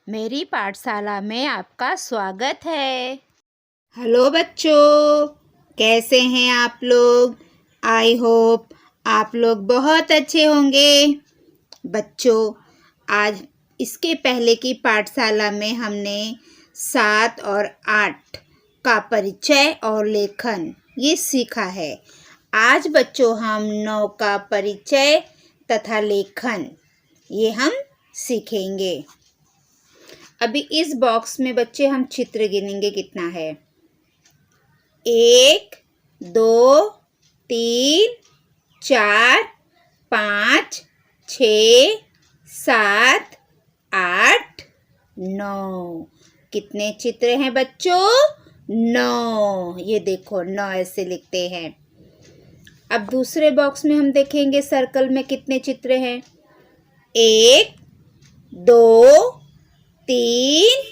मेरी पाठशाला में आपका स्वागत है। हेलो बच्चों, कैसे हैं आप लोग? आई होप आप लोग बहुत अच्छे होंगे। बच्चों, आज इसके पहले की पाठशाला में हमने 7 और 8 का परिचय और लेखन ये सीखा है। आज बच्चों हम 9 का परिचय तथा लेखन ये हम सीखेंगे। अभी इस बॉक्स में बच्चे हम चित्र गिनेंगे कितना है। 1 2 3 4 5 6 7 8 9। कितने चित्र हैं बच्चों? 9। ये देखो 9 ऐसे लिखते हैं। अब दूसरे बॉक्स में हम देखेंगे सर्कल में कितने चित्र हैं। 1 2 3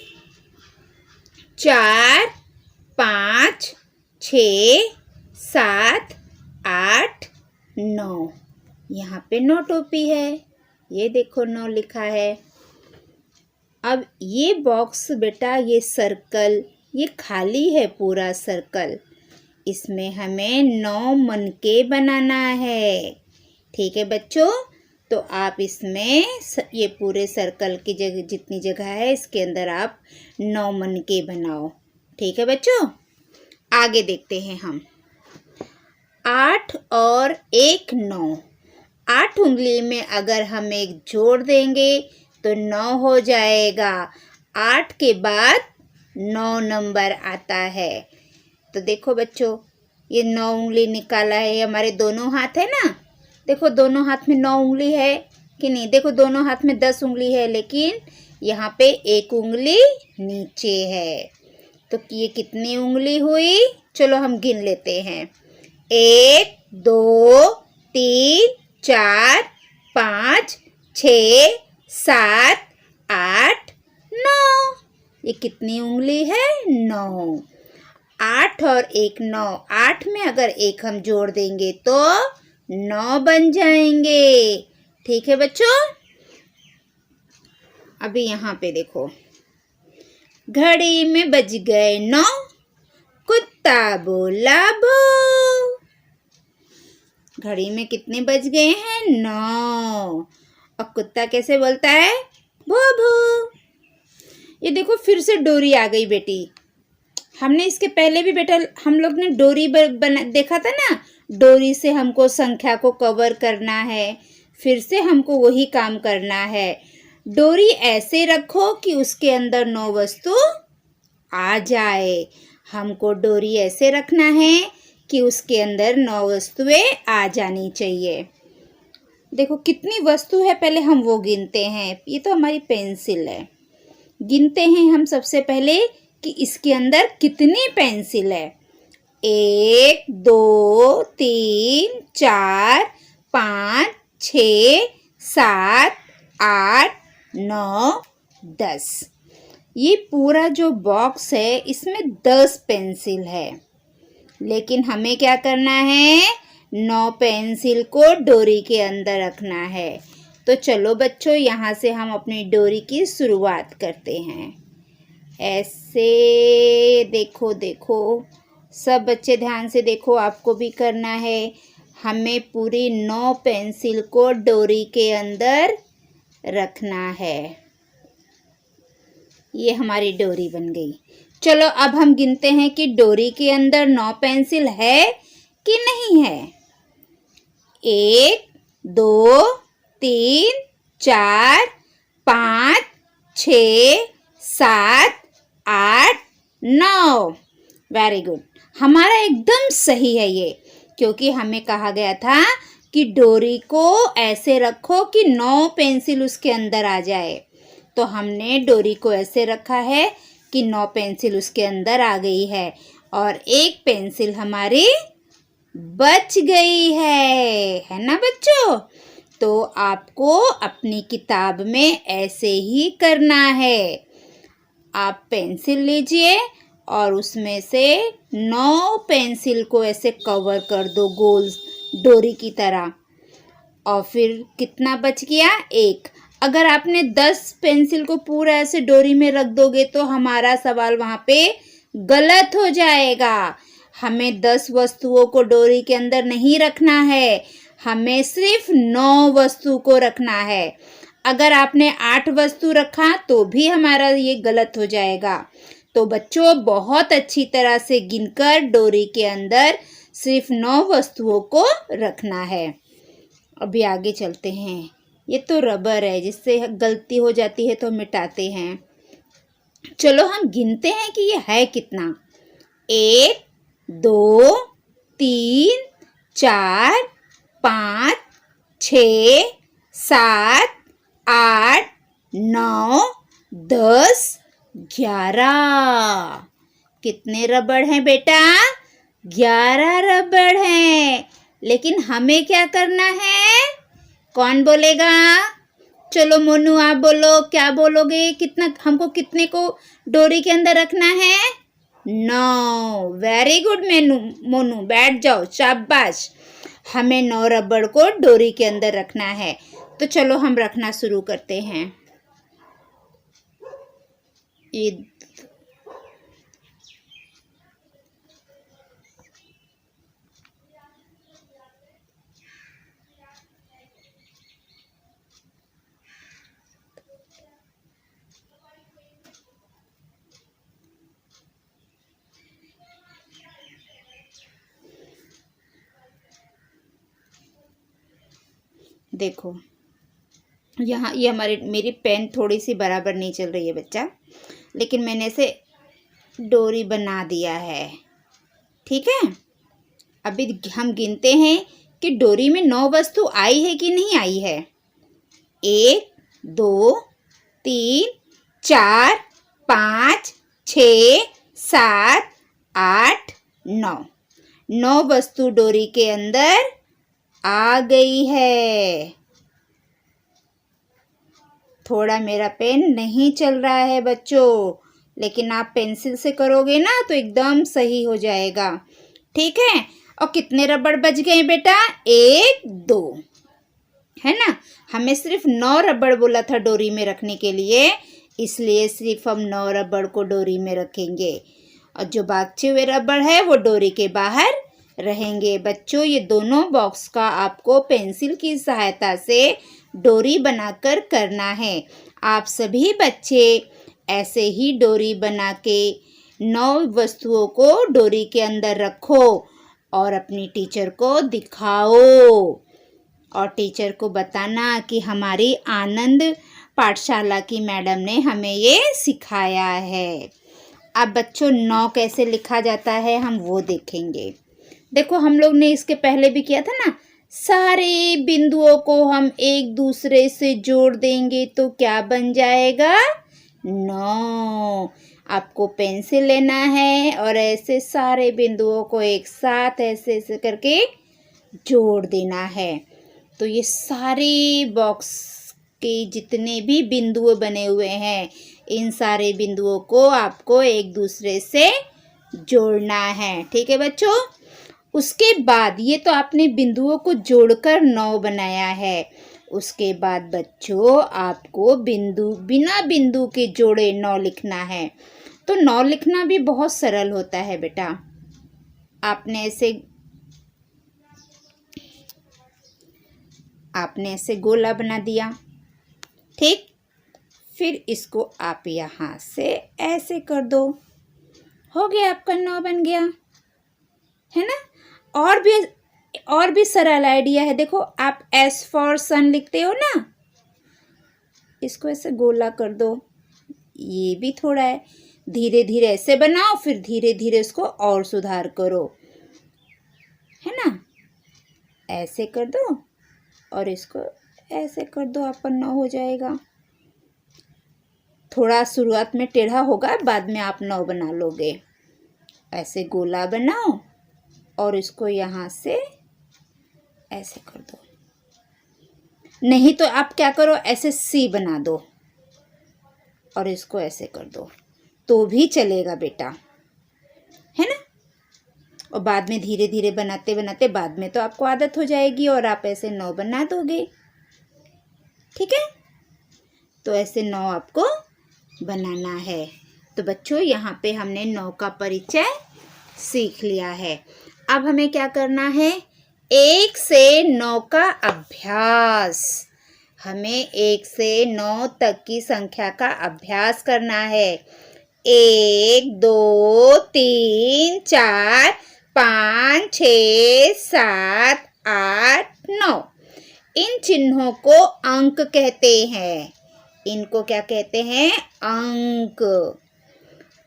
4 5 6 7 8 9। यहाँ पे 9 टोपी है। ये देखो 9 लिखा है। अब ये बॉक्स बेटा, ये सर्कल ये खाली है पूरा सर्कल। इसमें हमें 9 मनके बनाना है। ठीक है बच्चों, तो आप इसमें ये पूरे सर्कल की जगह जितनी जगह है इसके अंदर आप 9 मनके बनाओ। ठीक है बच्चों, आगे देखते हैं हम। 8 और 1 9। 8 उंगली में अगर हम एक जोड़ देंगे तो 9 हो जाएगा। 8 के बाद 9 नंबर आता है। तो देखो बच्चों, ये 9 उंगली निकाला है। हमारे दोनों हाथ है ना, देखो दोनों हाथ में 9 उंगली है कि नहीं। देखो दोनों हाथ में 10 उंगली है, लेकिन यहाँ पे एक उंगली नीचे है। तो ये कितनी उंगली हुई? चलो हम गिन लेते हैं। 1 2 3 4 5 6 7 8 9। ये कितनी उंगली है? 9। 8 और 1 9। 8 में अगर एक हम जोड़ देंगे तो 9 बन जाएंगे। ठीक है बच्चों, अभी यहाँ पे देखो, घड़ी में बज गए 9, कुत्ता बोला भो। घड़ी में कितने बज गए हैं? 9। और कुत्ता कैसे बोलता है? भो भो। ये देखो फिर से डोरी आ गई बेटी। हमने इसके पहले भी बेटा हम लोग ने डोरी देखा था ना। डोरी से हमको संख्या को कवर करना है। फिर से हमको वही काम करना है। डोरी ऐसे रखो कि उसके अंदर 9 वस्तु आ जाए। हमको डोरी ऐसे रखना है कि उसके अंदर 9 वस्तुएं आ जानी चाहिए। देखो कितनी वस्तु है, पहले हम वो गिनते हैं। ये तो हमारी पेंसिल है। गिनते हैं हम सबसे पहले कि इसके अंदर कितनी पेंसिल है। 1 2 3 4 5 6 7 8 9 10। ये पूरा जो बॉक्स है इसमें 10 पेंसिल है, लेकिन हमें क्या करना है? 9 पेंसिल को डोरी के अंदर रखना है। तो चलो बच्चों, यहाँ से हम अपनी डोरी की शुरुआत करते हैं। ऐसे देखो देखो, सब बच्चे ध्यान से देखो, आपको भी करना है। हमें पूरी 9 पेंसिल को डोरी के अंदर रखना है। ये हमारी डोरी बन गई। चलो अब हम गिनते हैं कि डोरी के अंदर 9 पेंसिल है कि नहीं है। 1 2 3 4 5 6 7 8 9। वेरी गुड, हमारा एकदम सही है ये, क्योंकि हमें कहा गया था कि डोरी को ऐसे रखो कि 9 पेंसिल उसके अंदर आ जाए। तो हमने डोरी को ऐसे रखा है कि 9 पेंसिल उसके अंदर आ गई है और एक पेंसिल हमारी बच गई है ना बच्चों? तो आपको अपनी किताब में ऐसे ही करना है। आप पेंसिल लीजिए और उसमें से 9 पेंसिल को ऐसे कवर कर दो गोल डोरी की तरह। और फिर कितना बच गया? 1। अगर आपने 10 पेंसिल को पूरा ऐसे डोरी में रख दोगे तो हमारा सवाल वहाँ पे गलत हो जाएगा। हमें 10 वस्तुओं को डोरी के अंदर नहीं रखना है, हमें सिर्फ 9 वस्तु को रखना है। अगर आपने 8 वस्तु रखा तो भी हमारा ये गलत हो जाएगा। तो बच्चों बहुत अच्छी तरह से गिनकर डोरी के अंदर सिर्फ 9 वस्तुओं को रखना है। अभी आगे चलते हैं। ये तो रबर है, जिससे गलती हो जाती है तो मिटाते हैं। चलो हम गिनते हैं कि ये है कितना। 1 2 3 4 5 6 7 8 9 10 11। कितने रबड़ हैं बेटा? 11 रबड़ हैं। लेकिन हमें क्या करना है? कौन बोलेगा? चलो मोनू आप बोलो, क्या बोलोगे? कितना हमको कितने को डोरी के अंदर रखना है? 9। वेरी गुड मोनू, बैठ जाओ, शाबाश। हमें 9 रबड़ को डोरी के अंदर रखना है। तो चलो हम रखना शुरू करते हैं। ये देखो यहाँ ये मेरी पेन थोड़ी सी बराबर नहीं चल रही है बच्चा, लेकिन मैंने इसे डोरी बना दिया है। ठीक है, अभी हम गिनते हैं कि डोरी में 9 वस्तु आई है कि नहीं आई है। 1 2 3 4 5 6 7 8 9। 9 वस्तु डोरी के अंदर आ गई है। थोड़ा मेरा पेन नहीं चल रहा है बच्चों, लेकिन आप पेंसिल से करोगे ना तो एकदम सही हो जाएगा। ठीक है, और कितने रबड़ बच गए बेटा? 1 2, है ना। हमें सिर्फ 9 रबड़ बोला था डोरी में रखने के लिए, इसलिए सिर्फ हम 9 रबड़ को डोरी में रखेंगे, और जो बचे हुए रबड़ है वो डोरी के बाहर रहेंगे। बच्चों ये दोनों बॉक्स का आपको पेंसिल की सहायता से डोरी बनाकर करना है। आप सभी बच्चे ऐसे ही डोरी बना के 9 वस्तुओं को डोरी के अंदर रखो और अपनी टीचर को दिखाओ, और टीचर को बताना कि हमारी आनंद पाठशाला की मैडम ने हमें ये सिखाया है। अब बच्चों 9 कैसे लिखा जाता है हम वो देखेंगे। देखो हम लोग ने इसके पहले भी किया था ना, सारे बिंदुओं को हम एक दूसरे से जोड़ देंगे तो क्या बन जाएगा? 9। आपको पेंसिल लेना है और ऐसे सारे बिंदुओं को एक साथ ऐसे ऐसे करके जोड़ देना है। तो ये सारे बॉक्स के जितने भी बिंदु बने हुए हैं, इन सारे बिंदुओं को आपको एक दूसरे से जोड़ना है। ठीक है बच्चों, उसके बाद ये तो आपने बिंदुओं को जोड़कर 9 बनाया है। उसके बाद बच्चों आपको बिना बिंदु के जोड़े 9 लिखना है। तो 9 लिखना भी बहुत सरल होता है बेटा। आपने ऐसे गोला बना दिया, ठीक। फिर इसको आप यहाँ से ऐसे कर दो, हो गया आपका 9 बन गया, है ना। और भी सरल आइडिया है। देखो आप S फॉर सन लिखते हो ना, इसको ऐसे गोला कर दो, ये भी थोड़ा है। धीरे धीरे ऐसे बनाओ, फिर धीरे धीरे इसको और सुधार करो, है ना। ऐसे कर दो और इसको ऐसे कर दो, आपका 9 हो जाएगा। थोड़ा शुरुआत में टेढ़ा होगा, बाद में आप 9 बना लोगे। ऐसे गोला बनाओ और इसको यहाँ से ऐसे कर दो, नहीं तो आप क्या करो, ऐसे C बना दो और इसको ऐसे कर दो तो भी चलेगा बेटा, है ना। और बाद में धीरे धीरे बनाते बनाते बाद में तो आपको आदत हो जाएगी और आप ऐसे 9 बना दोगे। ठीक है, तो ऐसे 9 आपको बनाना है। तो बच्चों यहाँ पे हमने 9 का परिचय सीख लिया है। अब हमें क्या करना है? 1 से 9 का अभ्यास। हमें 1 से 9 तक की संख्या का अभ्यास करना है। 1 2 3 4 5 6 7 8 9। इन चिन्हों को अंक कहते हैं। इनको क्या कहते हैं? अंक।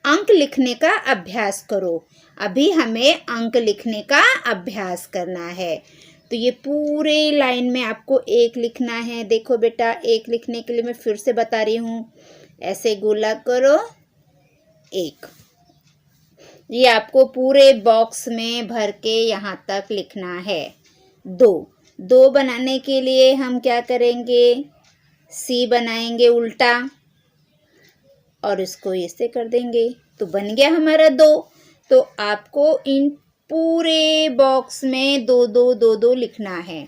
अंक लिखने का अभ्यास करो। अभी हमें अंक लिखने का अभ्यास करना है। तो ये पूरे लाइन में आपको 1 लिखना है। देखो बेटा, 1 लिखने के लिए मैं फिर से बता रही हूँ। ऐसे गोला करो 1। ये आपको पूरे बॉक्स में भर के यहाँ तक लिखना है। 2 बनाने के लिए हम क्या करेंगे? सी बनाएंगे उल्टा और इसको ऐसे कर देंगे तो बन गया हमारा 2। तो आपको इन पूरे बॉक्स में 2 लिखना है।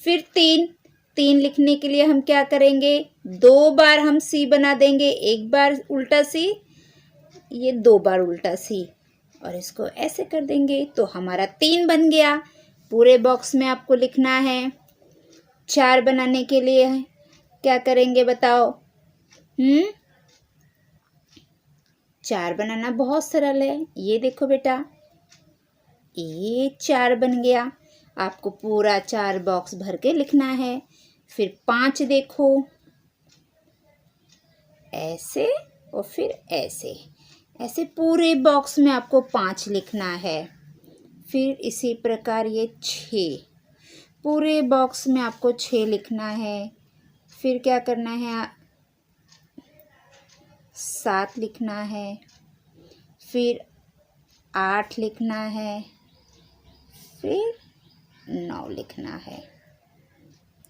फिर 3 लिखने के लिए हम क्या करेंगे? 2 बार हम सी बना देंगे, 1 बार उल्टा सी, ये 2 बार उल्टा सी और इसको ऐसे कर देंगे तो हमारा 3 बन गया। पूरे बॉक्स में आपको लिखना है। 4 बनाने के लिए क्या करेंगे बताओ? 4 बनाना बहुत सरल है। ये देखो बेटा, ये 4 बन गया। आपको पूरा 4 बॉक्स भर के लिखना है। फिर 5 देखो, ऐसे और फिर ऐसे, ऐसे पूरे बॉक्स में आपको 5 लिखना है। फिर इसी प्रकार ये 6, पूरे बॉक्स में आपको 6 लिखना है। फिर क्या करना है? 7 लिखना है। फिर 8 लिखना है। फिर 9 लिखना है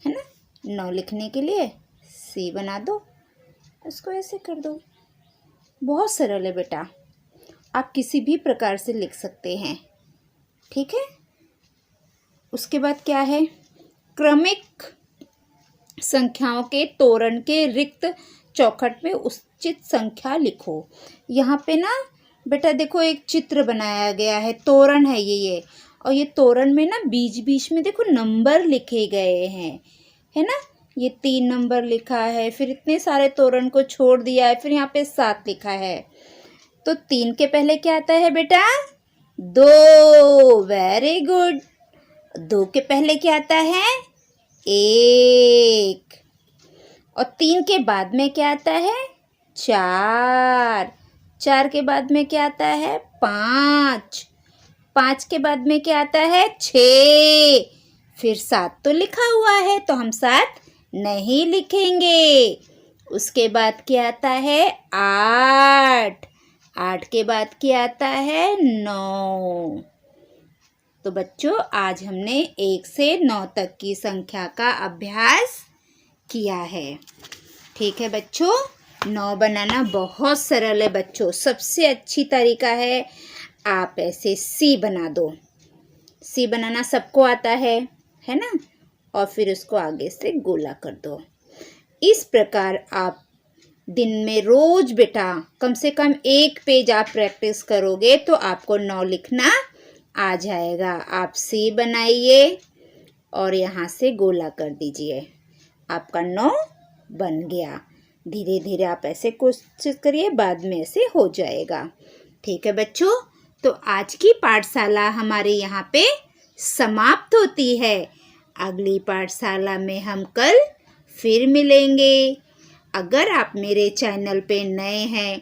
ना? 9 लिखने के लिए सी बना दो, इसको ऐसे कर दो। बहुत सरल है बेटा, आप किसी भी प्रकार से लिख सकते हैं। ठीक है। उसके बाद क्या है? क्रमिक संख्याओं के तोरण के रिक्त चौखट में उचित संख्या लिखो। यहाँ पे ना बेटा देखो एक चित्र बनाया गया है, तोरण है ये और ये तोरण में ना बीच बीच में देखो नंबर लिखे गए हैं, है ना? ये 3 नंबर लिखा है, फिर इतने सारे तोरण को छोड़ दिया है, फिर यहाँ पे 7 लिखा है। तो 3 के पहले क्या आता है बेटा? 2। Very good. 2 के पहले क्या आता है? 1। और 3 के बाद में क्या आता है? 4। 4 के बाद में क्या आता है? 5। 5 के बाद में क्या आता है? 6। फिर 7 तो लिखा हुआ है तो हम 7 नहीं लिखेंगे। उसके बाद क्या आता है? 8। 8 के बाद क्या आता है? 9। तो बच्चों आज हमने 1 से 9 तक की संख्या का अभ्यास किया है। ठीक है बच्चों, 9 बनाना बहुत सरल है बच्चों। सबसे अच्छी तरीका है आप ऐसे सी बना दो। सी बनाना सबको आता है ना? और फिर उसको आगे से गोला कर दो। इस प्रकार आप दिन में रोज बेटा कम से कम 1 पेज आप प्रैक्टिस करोगे तो आपको 9 लिखना आ जाएगा। आप सी बनाइए और यहाँ से गोला कर दीजिए, आपका 9 बन गया। धीरे धीरे आप ऐसे कोशिश करिए, बाद में ऐसे हो जाएगा। ठीक है बच्चों, तो आज की पाठशाला हमारे यहाँ पे समाप्त होती है। अगली पाठशाला में हम कल फिर मिलेंगे। अगर आप मेरे चैनल पे नए हैं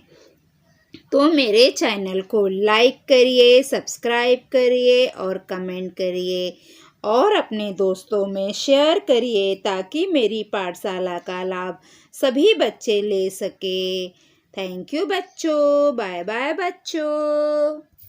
तो मेरे चैनल को लाइक करिए, सब्सक्राइब करिए और कमेंट करिए और अपने दोस्तों में शेयर करिए ताकि मेरी पाठशाला का लाभ सभी बच्चे ले सके। थैंक यू बच्चों। बाय बाय बच्चों।